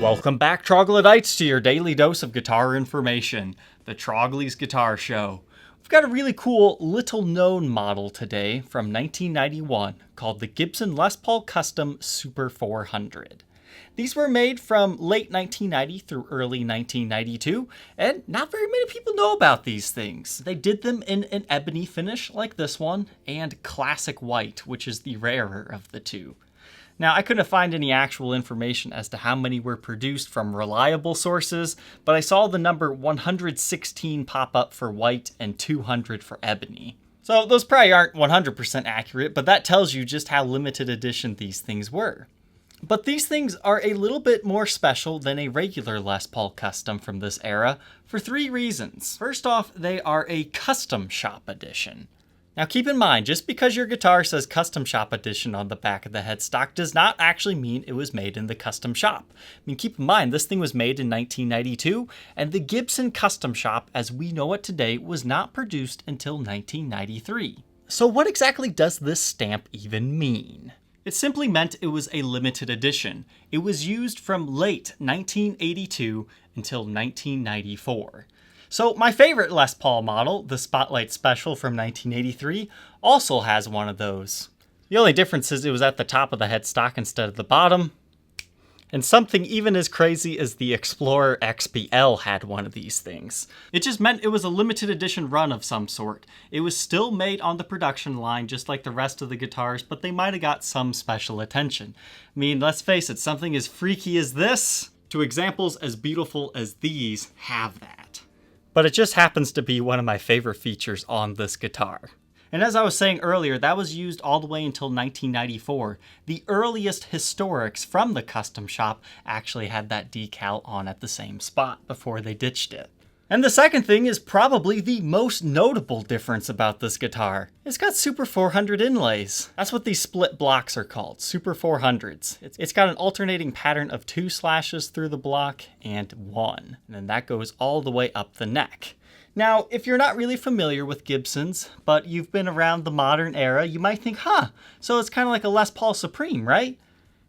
Welcome back, Troglodytes, to your daily dose of guitar information, the Trogly's Guitar Show. We've got a really cool, little-known model today from 1991 called the Gibson Les Paul Custom Super 400. These were made from late 1990 through early 1992, and not very many people know about these things. They did them in an ebony finish like this one, and classic white, which is the rarer of the two. Now, I couldn't find any actual information as to how many were produced from reliable sources, but I saw the number 116 pop up for white and 200 for ebony. So those probably aren't 100% accurate, but that tells you just how limited edition these things were. But these things are a little bit more special than a regular Les Paul Custom from this era for three reasons. First off, they are a Custom Shop Edition. Now keep in mind, just because your guitar says Custom Shop Edition on the back of the headstock does not actually mean it was made in the custom shop. I mean, keep in mind, this thing was made in 1992, and the Gibson Custom Shop, as we know it today, was not produced until 1993. So what exactly does this stamp even mean? It simply meant it was a limited edition. It was used from late 1982 until 1994. So my favorite Les Paul model, the Spotlight Special from 1983, also has one of those. The only difference is it was at the top of the headstock instead of the bottom. And something even as crazy as the Explorer XPL had one of these things. It just meant it was a limited edition run of some sort. It was still made on the production line just like the rest of the guitars, but they might have got some special attention. I mean, let's face it, something as freaky as this to examples as beautiful as these have that. But it just happens to be one of my favorite features on this guitar. And as I was saying earlier, that was used all the way until 1994. The earliest historics from the custom shop actually had that decal on at the same spot before they ditched it. And the second thing is probably the most notable difference about this guitar. It's got Super 400 inlays. That's what these split blocks are called, Super 400s. It's got an alternating pattern of 2 slashes through the block and 1. And then that goes all the way up the neck. Now, if you're not really familiar with Gibsons, but you've been around the modern era, you might think, so it's kind of like a Les Paul Supreme, right?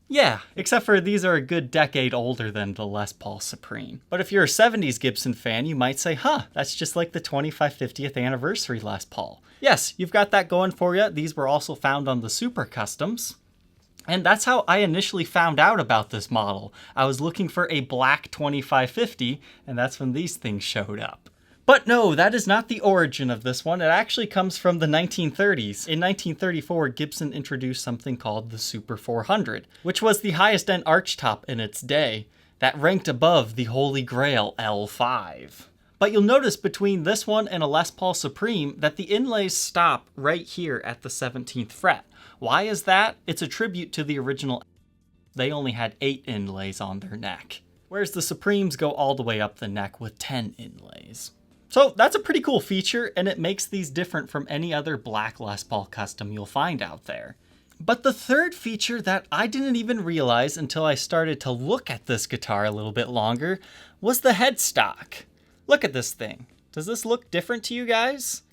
Yeah, except for these are a good decade older than the Les Paul Supreme. But if you're a 70s Gibson fan, you might say, that's just like the 25-50th anniversary Les Paul. Yes, you've got that going for you. These were also found on the Super Customs. And that's how I initially found out about this model. I was looking for a black 25-50, and that's when these things showed up. But no, that is not the origin of this one. It actually comes from the 1930s. In 1934, Gibson introduced something called the Super 400, which was the highest end archtop in its day, that ranked above the Holy Grail L5. But you'll notice between this one and a Les Paul Supreme that the inlays stop right here at the 17th fret. Why is that? It's a tribute to the original. They only had 8 inlays on their neck, whereas the Supremes go all the way up the neck with 10 inlays. So that's a pretty cool feature, and it makes these different from any other black Les Paul Custom you'll find out there. But the third feature that I didn't even realize until I started to look at this guitar a little bit longer was the headstock. Look at this thing. Does this look different to you guys?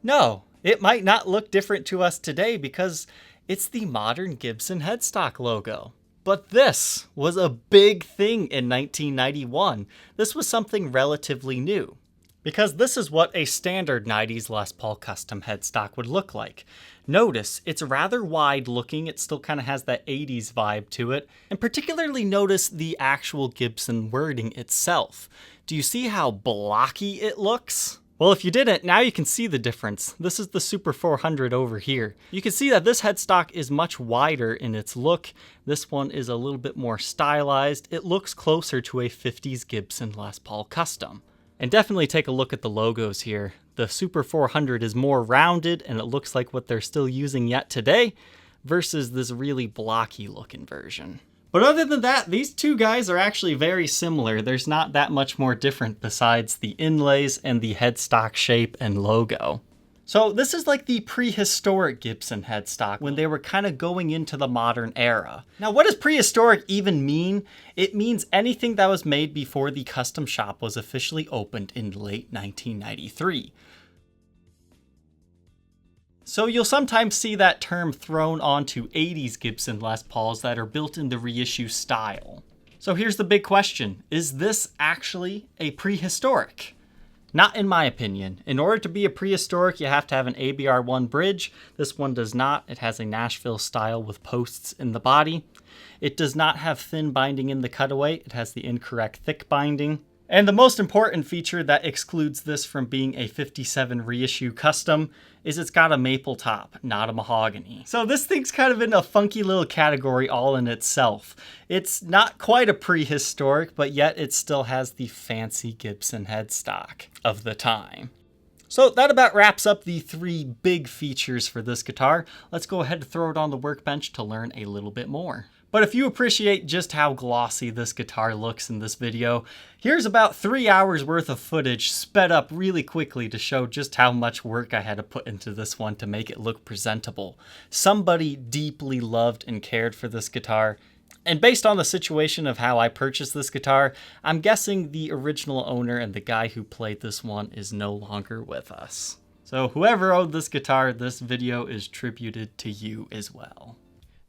No, it might not look different to us today because it's the modern Gibson headstock logo. But this was a big thing in 1991. This was something relatively new. Because this is what a standard 90s Les Paul Custom headstock would look like. Notice, it's rather wide looking, it still kind of has that 80s vibe to it, and particularly notice the actual Gibson wording itself. Do you see how blocky it looks? Well, if you didn't, now you can see the difference. This is the Super 400 over here. You can see that this headstock is much wider in its look. This one is a little bit more stylized. It looks closer to a 50s Gibson Les Paul Custom. And definitely take a look at the logos here. The Super 400 is more rounded and it looks like what they're still using yet today versus this really blocky looking version. But other than that, these two guys are actually very similar. There's not that much more different besides the inlays and the headstock shape and logo. So this is like the prehistoric Gibson headstock when they were kind of going into the modern era. Now, what does prehistoric even mean? It means anything that was made before the custom shop was officially opened in late 1993. So you'll sometimes see that term thrown onto 80s Gibson Les Pauls that are built in the reissue style. So here's the big question. Is this actually a prehistoric? Not in my opinion. In order to be a prehistoric, you have to have an ABR1 bridge. This one does not. It has a Nashville style with posts in the body. It does not have thin binding in the cutaway. It has the incorrect thick binding. And the most important feature that excludes this from being a 57 reissue custom is it's got a maple top, not a mahogany. So this thing's kind of in a funky little category all in itself. It's not quite a prehistoric, but yet it still has the fancy Gibson headstock of the time. So that about wraps up the 3 big features for this guitar. Let's go ahead and throw it on the workbench to learn a little bit more. But if you appreciate just how glossy this guitar looks in this video, here's about 3 hours worth of footage sped up really quickly to show just how much work I had to put into this one to make it look presentable. Somebody deeply loved and cared for this guitar. And based on the situation of how I purchased this guitar, I'm guessing the original owner and the guy who played this one is no longer with us. So whoever owned this guitar, this video is tributed to you as well.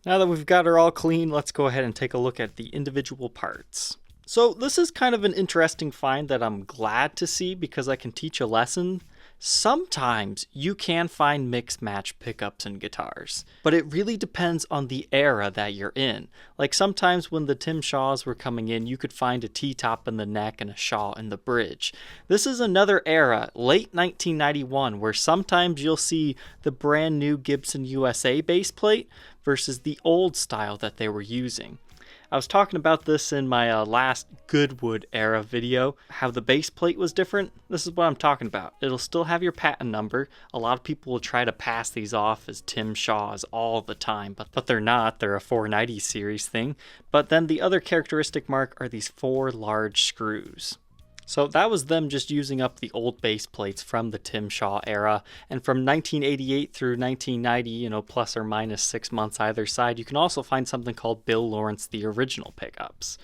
Now that we've got her all clean, let's go ahead and take a look at the individual parts. So this is kind of an interesting find that I'm glad to see because I can teach a lesson. Sometimes you can find mix match pickups in guitars, but it really depends on the era that you're in. Like sometimes when the Tim Shaws were coming in, you could find a T-top in the neck and a Shaw in the bridge. This is another era, late 1991, where sometimes you'll see the brand new Gibson USA base plate versus the old style that they were using. I was talking about this in my last Goodwood era video, how the base plate was different. This is what I'm talking about. It'll still have your patent number. A lot of people will try to pass these off as Tim Shaws all the time, but they're not. They're a 490 series thing. But then the other characteristic mark are these 4 large screws. So that was them just using up the old base plates from the Tim Shaw era. And from 1988 through 1990, plus or minus 6 months either side, you can also find something called Bill Lawrence, the original pickups.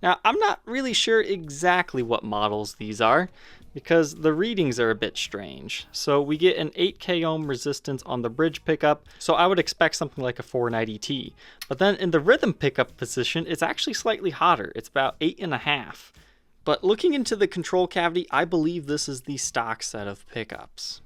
Now, I'm not really sure exactly what models these are because the readings are a bit strange. So we get an 8K ohm resistance on the bridge pickup, so I would expect something like a 490T. But then in the rhythm pickup position, it's actually slightly hotter. It's about 8.5. But looking into the control cavity, I believe this is the stock set of pickups.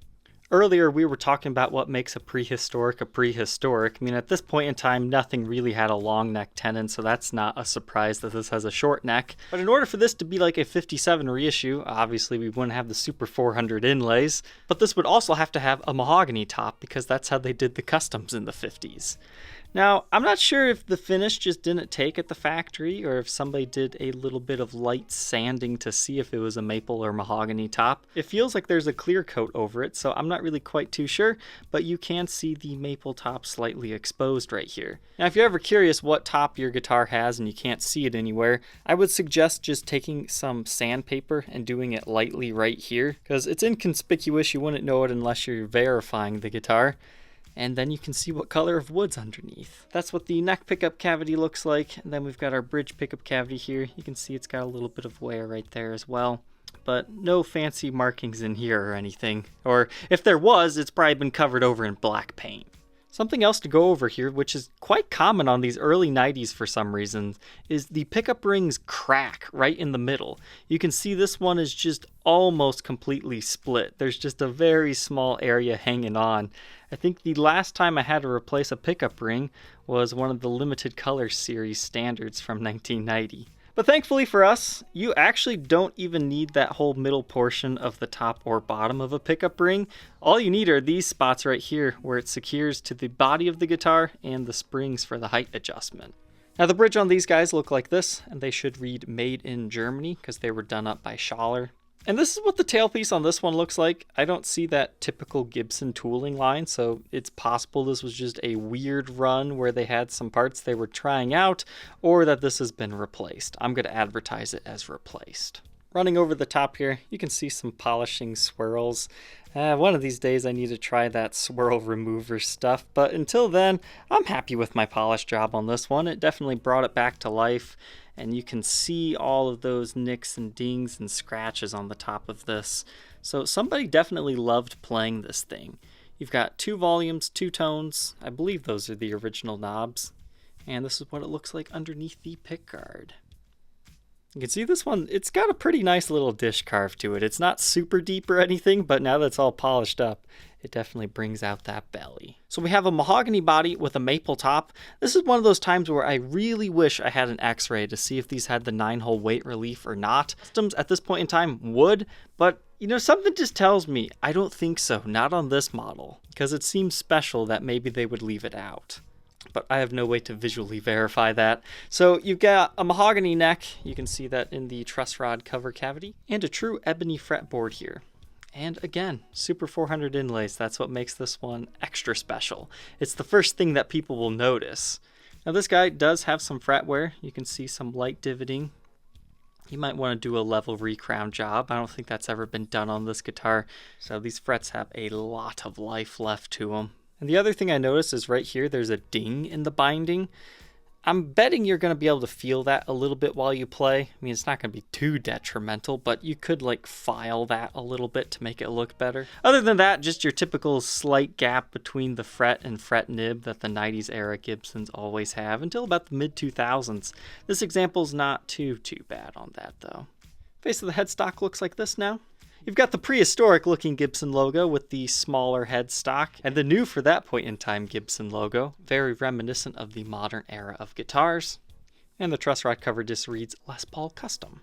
Earlier, we were talking about what makes a prehistoric a prehistoric. I mean, at this point in time, nothing really had a long neck tenon, so that's not a surprise that this has a short neck. But in order for this to be like a 57 reissue, obviously we wouldn't have the Super 400 inlays, but this would also have to have a mahogany top because that's how they did the customs in the 50s. Now, I'm not sure if the finish just didn't take at the factory or if somebody did a little bit of light sanding to see if it was a maple or mahogany top. It feels like there's a clear coat over it, so I'm not really quite too sure, but you can see the maple top slightly exposed right here. Now, if you're ever curious what top your guitar has and you can't see it anywhere, I would suggest just taking some sandpaper and doing it lightly right here, because it's inconspicuous. You wouldn't know it unless you're verifying the guitar. And then you can see what color of wood's underneath. That's what the neck pickup cavity looks like. And then we've got our bridge pickup cavity here. You can see it's got a little bit of wear right there as well. But no fancy markings in here or anything. Or if there was, it's probably been covered over in black paint. Something else to go over here, which is quite common on these early 90s for some reason, is the pickup rings crack right in the middle. You can see this one is just almost completely split. There's just a very small area hanging on. I think the last time I had to replace a pickup ring was one of the limited color series standards from 1990. But thankfully for us, you actually don't even need that whole middle portion of the top or bottom of a pickup ring. All you need are these spots right here where it secures to the body of the guitar and the springs for the height adjustment. Now the bridge on these guys look like this, and they should read Made in Germany because they were done up by Schaller. And this is what the tailpiece on this one looks like. I don't see that typical Gibson tooling line, so it's possible this was just a weird run where they had some parts they were trying out, or that this has been replaced. I'm going to advertise it as replaced. Running over the top here, you can see some polishing swirls. One of these days I need to try that swirl remover stuff, but until then, I'm happy with my polish job on this one. It definitely brought it back to life. And you can see all of those nicks and dings and scratches on the top of this. So somebody definitely loved playing this thing. You've got 2 volumes, 2 tones. I believe those are the original knobs. And this is what it looks like underneath the pickguard. You can see this one, it's got a pretty nice little dish carve to it. It's not super deep or anything, but now that it's all polished up, it definitely brings out that belly. So we have a mahogany body with a maple top. This is one of those times where I really wish I had an x-ray to see if these had the 9-hole weight relief or not. Customs at this point in time would, but you know, something just tells me I don't think so, not on this model, because it seems special that maybe they would leave it out. But I have no way to visually verify that. So you've got a mahogany neck, you can see that in the truss rod cover cavity, and a true ebony fretboard here. And again, Super 400 inlays, that's what makes this one extra special. It's the first thing that people will notice. Now this guy does have some fret wear, you can see some light divoting. You might want to do a level recrown job. I don't think that's ever been done on this guitar. So these frets have a lot of life left to them. And the other thing I noticed is right here, there's a ding in the binding. I'm betting you're going to be able to feel that a little bit while you play. I mean, it's not going to be too detrimental, but you could like file that a little bit to make it look better. Other than that, just your typical slight gap between the fret and fret nib that the 90s era Gibsons always have until about the mid 2000s. This example's not too bad on that though. Face of the headstock looks like this now. You've got the prehistoric looking Gibson logo with the smaller headstock, and the new for that point in time Gibson logo, very reminiscent of the modern era of guitars. And the truss rod cover just reads Les Paul Custom.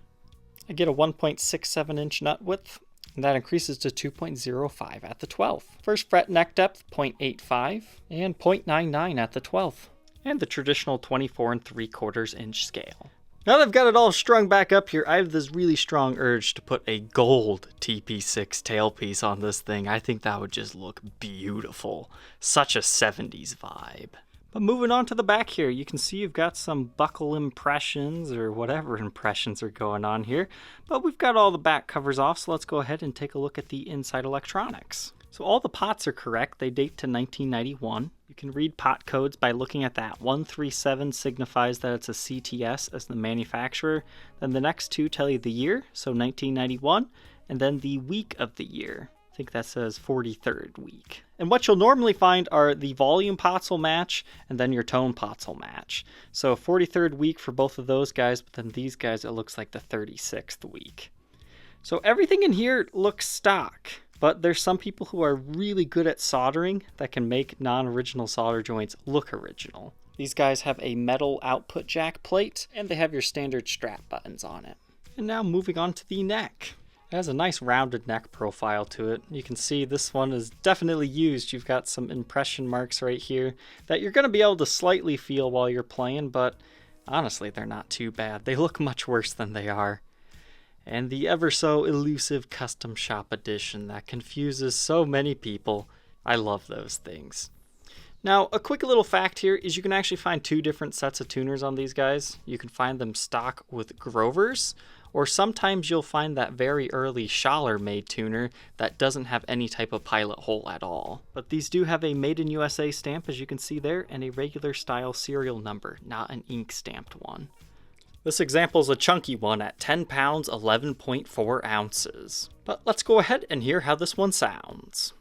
I get a 1.67 inch nut width, and that increases to 2.05 at the 12th. First fret neck depth 0.85 and 0.99 at the 12th. And the traditional 24 3/4 inch scale. Now that I've got it all strung back up here, I have this really strong urge to put a gold TP6 tailpiece on this thing. I think that would just look beautiful. Such a 70s vibe. But moving on to the back here, you can see you've got some buckle impressions or whatever impressions are going on here. But we've got all the back covers off, so let's go ahead and take a look at the inside electronics. So all the pots are correct. They date to 1991. You can read pot codes by looking at that. 137 signifies that it's a CTS as the manufacturer. Then the next two tell you the year, so 1991, and then the week of the year. I think that says 43rd week. And what you'll normally find are the volume pots will match, and then your tone pots will match. So 43rd week for both of those guys, but then these guys, it looks like the 36th week. So everything in here looks stock. But there's some people who are really good at soldering that can make non-original solder joints look original. These guys have a metal output jack plate, and they have your standard strap buttons on it. And now moving on to the neck. It has a nice rounded neck profile to it. You can see this one is definitely used. You've got some impression marks right here that you're going to be able to slightly feel while you're playing, but honestly, they're not too bad. They look much worse than they are. And the ever so elusive Custom Shop Edition that confuses so many people. I love those things. Now, a quick little fact here is you can actually find two different sets of tuners on these guys. You can find them stock with Grovers, or sometimes you'll find that very early Schaller-made tuner that doesn't have any type of pilot hole at all. But these do have a Made in USA stamp, as you can see there, and a regular style serial number, not an ink stamped one. This example is a chunky one at 10 pounds, 11.4 ounces. But let's go ahead and hear how this one sounds.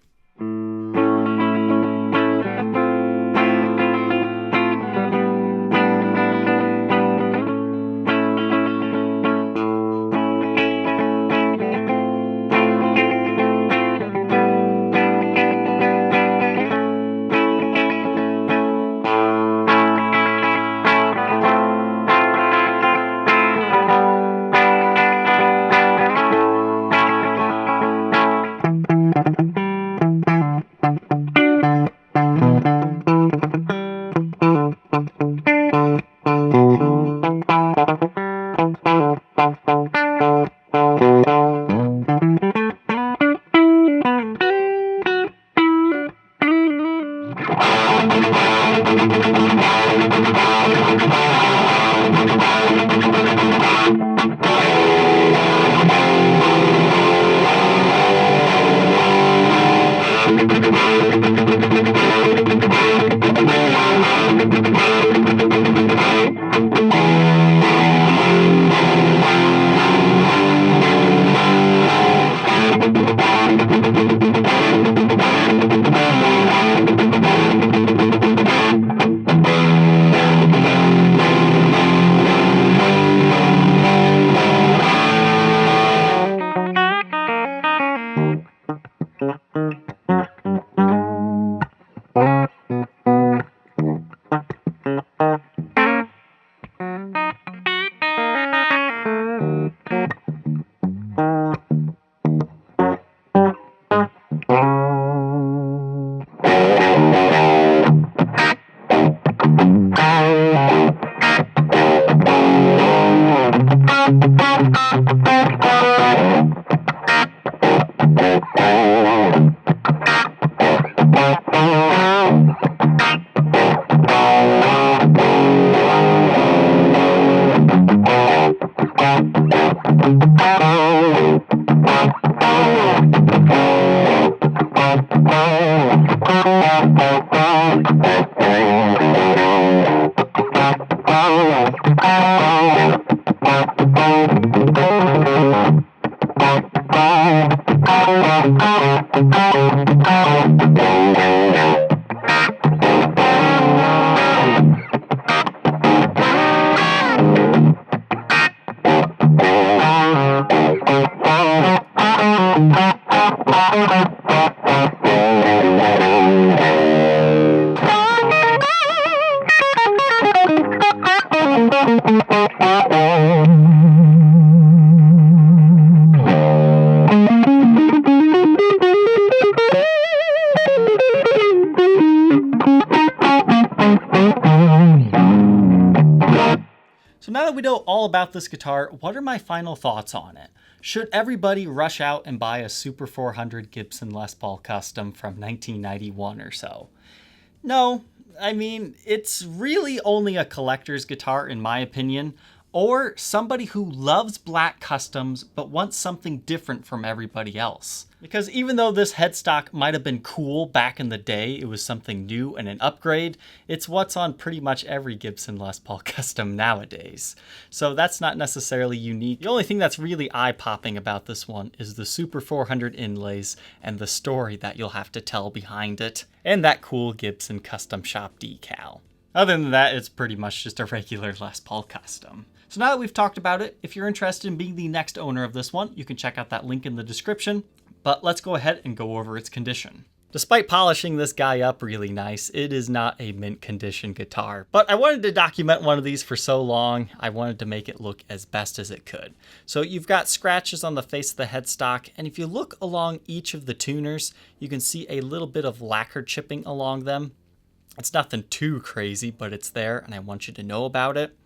So now that we know all about this guitar, what are my final thoughts on it? Should everybody rush out and buy a Super 400 Gibson Les Paul Custom from 1991 or so? No, I mean, it's really only a collector's guitar in my opinion, or somebody who loves black customs but wants something different from everybody else. Because even though this headstock might have been cool back in the day, it was something new and an upgrade, it's what's on pretty much every Gibson Les Paul Custom nowadays. So that's not necessarily unique. The only thing that's really eye-popping about this one is the Super 400 inlays and the story that you'll have to tell behind it, and that cool Gibson Custom Shop decal. Other than that, it's pretty much just a regular Les Paul Custom. So now that we've talked about it, if you're interested in being the next owner of this one, you can check out that link in the description. But let's go ahead and go over its condition. Despite polishing this guy up really nice, it is not a mint condition guitar. But I wanted to document one of these for so long, I wanted to make it look as best as it could. So you've got scratches on the face of the headstock, and if you look along each of the tuners, you can see a little bit of lacquer chipping along them. It's nothing too crazy, but it's there, and I want you to know about it.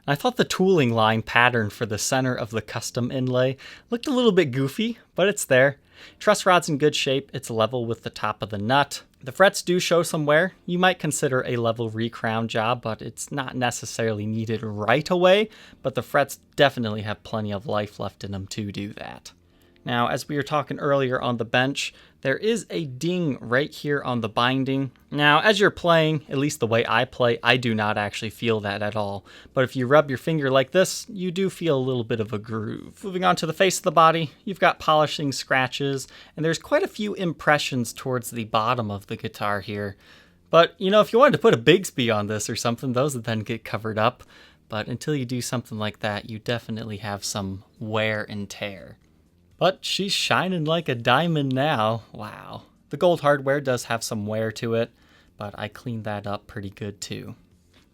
I thought the tooling line pattern for the center of the custom inlay looked a little bit goofy, but it's there. Truss rod's in good shape, it's level with the top of the nut. The frets do show some wear. You might consider a level recrown job, but it's not necessarily needed right away, but the frets definitely have plenty of life left in them to do that. Now, as we were talking earlier on the bench, there is a ding right here on the binding. Now, as you're playing, at least the way I play, I do not actually feel that at all. But if you rub your finger like this, you do feel a little bit of a groove. Moving on to the face of the body, you've got polishing scratches, and there's quite a few impressions towards the bottom of the guitar here. But, you know, if you wanted to put a Bigsby on this or something, those would then get covered up. But until you do something like that, you definitely have some wear and tear. But she's shining like a diamond now. Wow. The gold hardware does have some wear to it, but I cleaned that up pretty good too.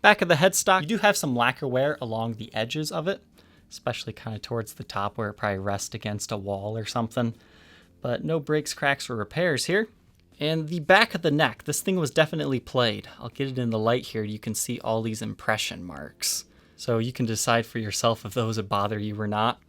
Back of the headstock, you do have some lacquer wear along the edges of it, especially kind of towards the top where it probably rests against a wall or something. But no breaks, cracks, or repairs here. And the back of the neck, this thing was definitely played. I'll get it in the light here. You can see all these impression marks. So you can decide for yourself if those would bother you or not.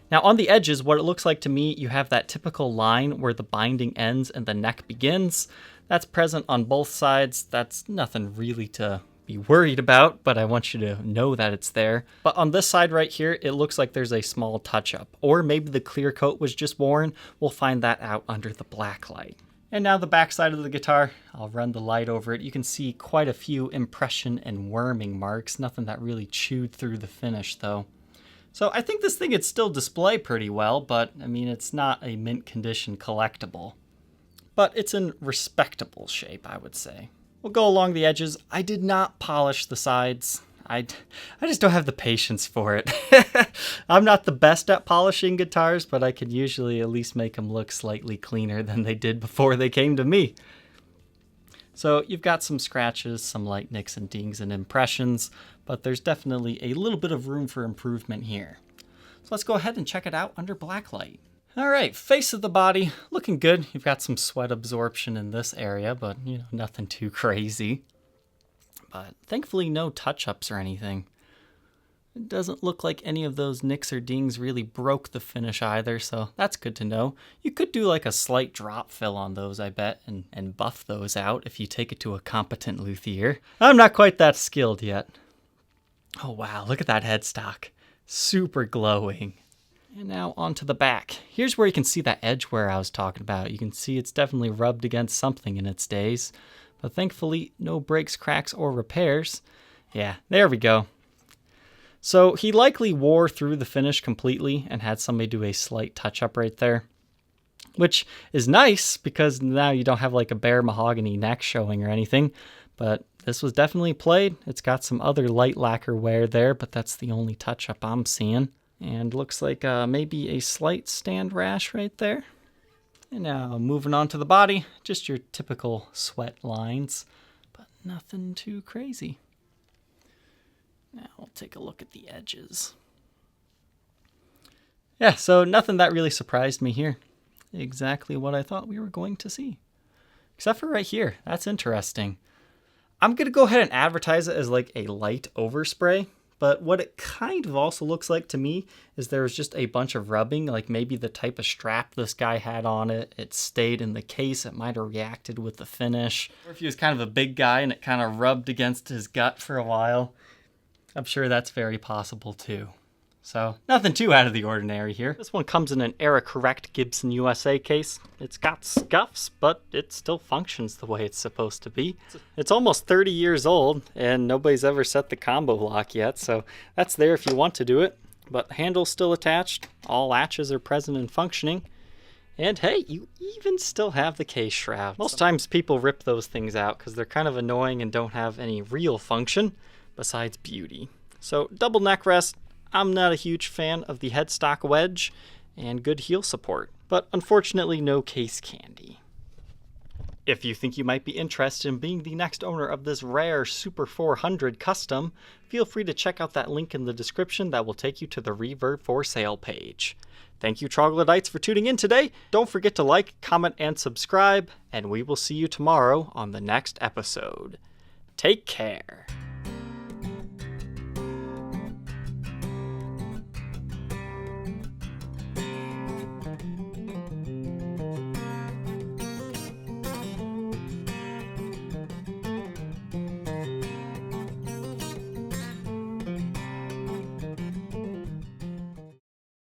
Now on the edges, what it looks like to me, you have that typical line where the binding ends and the neck begins. That's present on both sides. That's nothing really to be worried about, but I want you to know that it's there. But on this side right here, it looks like there's a small touch-up, or maybe the clear coat was just worn. We'll find that out under the Blacklight. And now the back side of the guitar, I'll run the light over it. You can see quite a few impression and worming marks, nothing that really chewed through the finish though. So I think this thing would still display pretty well, but I mean, it's not a mint condition collectible. But it's in respectable shape, I would say. We'll go along the edges. I did not polish the sides. I just don't have the patience for it. I'm not the best at polishing guitars, but I can usually at least make them look slightly cleaner than they did before they came to me. So you've got some scratches, some light nicks and dings and impressions, but there's definitely a little bit of room for improvement here. So let's go ahead and check it out under Blacklight. All right, face of the body, looking good. You've got some sweat absorption in this area, but you know, nothing too crazy. But thankfully no touch-ups or anything. It doesn't look like any of those nicks or dings really broke the finish either, so that's good to know. You could do like a slight drop fill on those, I bet, and buff those out if you take it to a competent luthier. I'm not quite that skilled yet. Oh wow, look at that headstock. Super glowing. And now onto the back. Here's where you can see that edge wear I was talking about. You can see it's definitely rubbed against something in its days. But thankfully, no breaks, cracks, or repairs. Yeah, there we go. So he likely wore through the finish completely and had somebody do a slight touch-up right there, which is nice because now you don't have like a bare mahogany neck showing or anything, but this was definitely played. It's got some other light lacquer wear there, but that's the only touch-up I'm seeing. And looks like maybe a slight stand rash right there. And now moving on to the body, just your typical sweat lines, but nothing too crazy. Now we'll take a look at the edges. Yeah, so nothing that really surprised me here. Exactly what I thought we were going to see. Except for right here. That's interesting. I'm going to go ahead and advertise it as like a light overspray. But what it kind of also looks like to me is there was just a bunch of rubbing, like maybe the type of strap this guy had on it. It stayed in the case. It might have reacted with the finish. Or if he was kind of a big guy and it kind of rubbed against his gut for a while. I'm sure that's very possible too. So nothing too out of the ordinary here. This one comes in an era-correct Gibson USA case. It's got scuffs, but it still functions the way it's supposed to be. It's almost 30 years old, and nobody's ever set the combo lock yet, so that's there if you want to do it. But handle's still attached, all latches are present and functioning, and hey, you even still have the case shroud. Most times people rip those things out because they're kind of annoying and don't have any real function besides beauty. So double neck rest. I'm not a huge fan of the headstock wedge and good heel support, but unfortunately no case candy. If you think you might be interested in being the next owner of this rare Super 400 Custom, feel free to check out that link in the description that will take you to the Reverb for sale page. Thank you Troglodytes for tuning in today. Don't forget to like, comment, and subscribe, and we will see you tomorrow on the next episode. Take care.